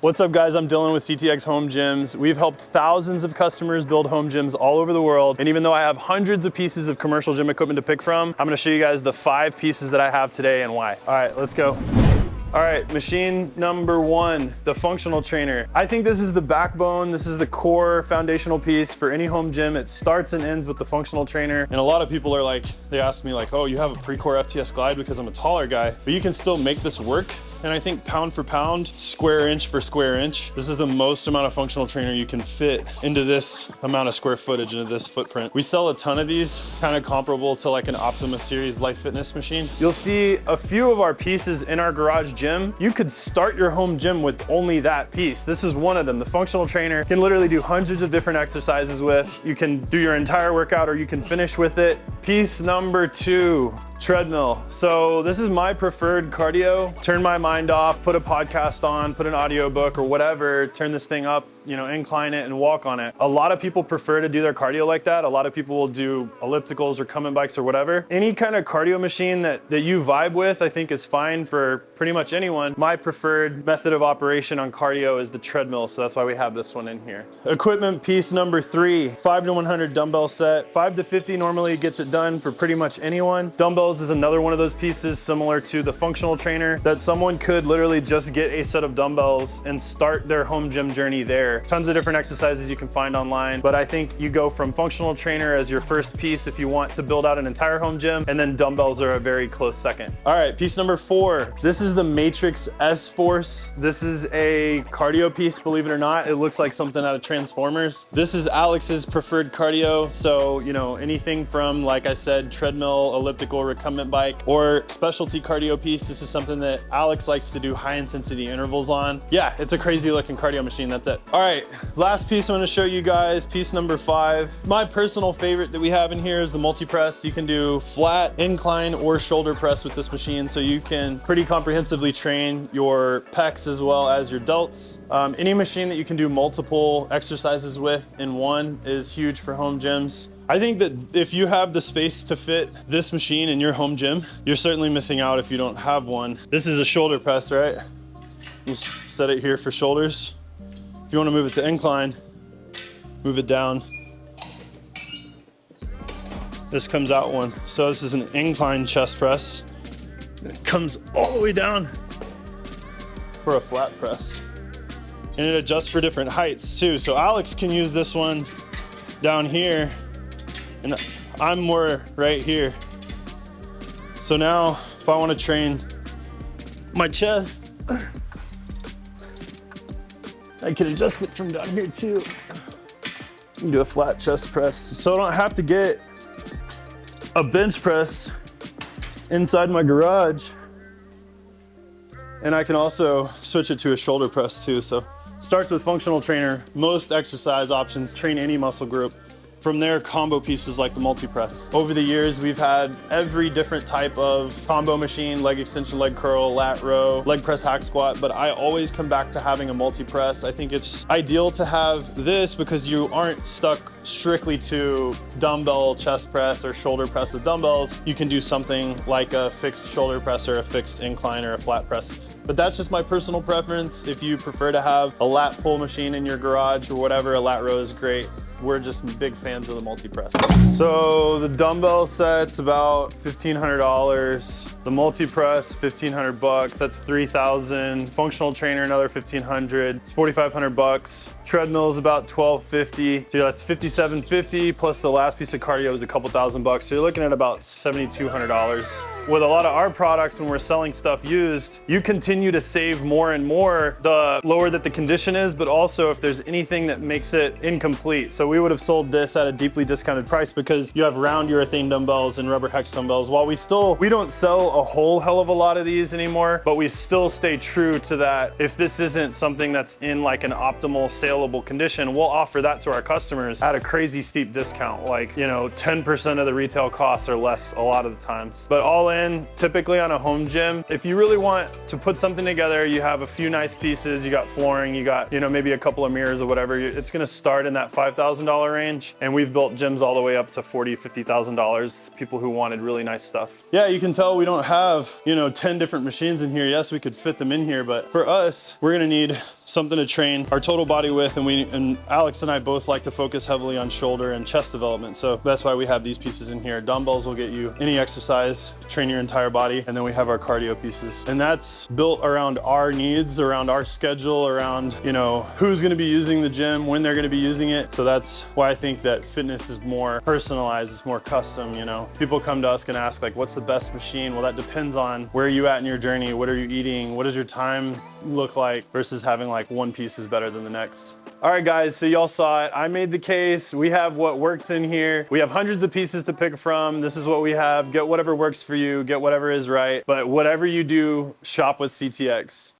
What's up guys, I'm Dylan with CTX Home Gyms. We've helped thousands of customers build home gyms all over the world. And even though I have hundreds of pieces of commercial gym equipment to pick from, I'm gonna show you guys the 5 pieces that I have today and why. All right, let's go. All right, machine number 1, the functional trainer. I think this is the backbone, this is the core foundational piece for any home gym. It starts and ends with the functional trainer. And a lot of people are like, they ask me like, oh, you have a pre-core FTS glide because I'm a taller guy, but you can still make this work. And I think pound for pound, square inch for square inch, this is the most amount of functional trainer you can fit into this amount of square footage, into this footprint. We sell a ton of these, kind of comparable to like an Optima Series Life Fitness machine. You'll see a few of our pieces in our garage gym. You could start your home gym with only that piece. This is one of them. The functional trainer can literally do hundreds of different exercises with. You can do your entire workout or you can finish with it. Piece number 2, treadmill. So this is my preferred cardio. Turn my mind off, put a podcast on, put an audiobook or whatever, turn this thing up, you know, incline it and walk on it. A lot of people prefer to do their cardio like that. A lot of people will do ellipticals or come-in bikes or whatever. Any kind of cardio machine that you vibe with, I think is fine for pretty much anyone. My preferred method of operation on cardio is the treadmill, so that's why we have this one in here. Equipment piece number 3, 5 to 100 dumbbell set. 5 to 50 normally gets it done for pretty much anyone. Dumbbells is another one of those pieces similar to the functional trainer that someone could literally just get a set of dumbbells and start their home gym journey there. Tons of different exercises you can find online, but I think you go from functional trainer as your first piece if you want to build out an entire home gym, and then dumbbells are a very close second. All right, piece number 4. This is the Matrix S-Force. This is a cardio piece, believe it or not. It looks like something out of Transformers. This is Alex's preferred cardio, so you know, anything from, like I said, treadmill, elliptical, recumbent bike, or specialty cardio piece. This is something that Alex likes to do high intensity intervals on. Yeah, it's a crazy looking cardio machine, that's it. All right, last piece I'm gonna show you guys, piece number 5. My personal favorite that we have in here is the multi-press. You can do flat, incline, or shoulder press with this machine, so you can pretty comprehensively train your pecs as well as your delts. Any machine that you can do multiple exercises with in one is huge for home gyms. I think that if you have the space to fit this machine in your home gym, you're certainly missing out if you don't have one. This is a shoulder press, right? Just set it here for shoulders. If you want to move it to incline, move it down. This comes out one. So this is an incline chest press. It comes all the way down for a flat press. And it adjusts for different heights too. So Alex can use this one down here, and I'm more right here. So now if I want to train my chest, I can adjust it from down here too. I can do a flat chest press. So I don't have to get a bench press inside my garage. And I can also switch it to a shoulder press too. So starts with functional trainer. Most exercise options train any muscle group. From there, combo pieces like the multi-press. Over the years, we've had every different type of combo machine, leg extension, leg curl, lat row, leg press, hack squat, but I always come back to having a multi-press. I think it's ideal to have this because you aren't stuck strictly to dumbbell chest press or shoulder press with dumbbells. You can do something like a fixed shoulder press or a fixed incline or a flat press. But that's just my personal preference. If you prefer to have a lat pull machine in your garage or whatever, a lat row is great. We're just big fans of the multi-press. So the dumbbell set's about $1,500. The multi-press, $1,500. That's $3,000. Functional trainer, another $1,500. It's $4,500. Treadmill is about $1,250. So that's $5,750 plus the last piece of cardio is a couple $1,000. So you're looking at about $7,200. With a lot of our products, when we're selling stuff used, you continue to save more and more the lower that the condition is, but also if there's anything that makes it incomplete. So we would have sold this at a deeply discounted price because you have round urethane dumbbells and rubber hex dumbbells. While we don't sell a whole hell of a lot of these anymore, but we still stay true to that. If this isn't something that's in like an optimal saleable condition, we'll offer that to our customers at a crazy steep discount, like, you know, 10% of the retail costs or less a lot of the times. But all in, in typically on a home gym. If you really want to put something together, you have a few nice pieces, you got flooring, you got, you know, maybe a couple of mirrors or whatever, it's gonna start in that $5,000 range. And we've built gyms all the way up to $40,000, $50,000, people who wanted really nice stuff. Yeah, you can tell we don't have, you know, 10 different machines in here. Yes, we could fit them in here, but for us, we're gonna need something to train our total body width, and Alex and I both like to focus heavily on shoulder and chest development. So that's why we have these pieces in here. Dumbbells will get you any exercise, train your entire body, and then we have our cardio pieces. And that's built around our needs, around our schedule, around, you know, who's gonna be using the gym, when they're gonna be using it. So that's why I think that fitness is more personalized, it's more custom, you know. People come to us and ask like, what's the best machine? Well, that depends on where are you at in your journey, what are you eating, what does your time look like, versus having like one piece is better than the next. All right guys, so y'all saw it. I made the case. We have what works in here. We have hundreds of pieces to pick from. This is what we have. Get whatever works for you, get whatever is right. But whatever you do, shop with CTX.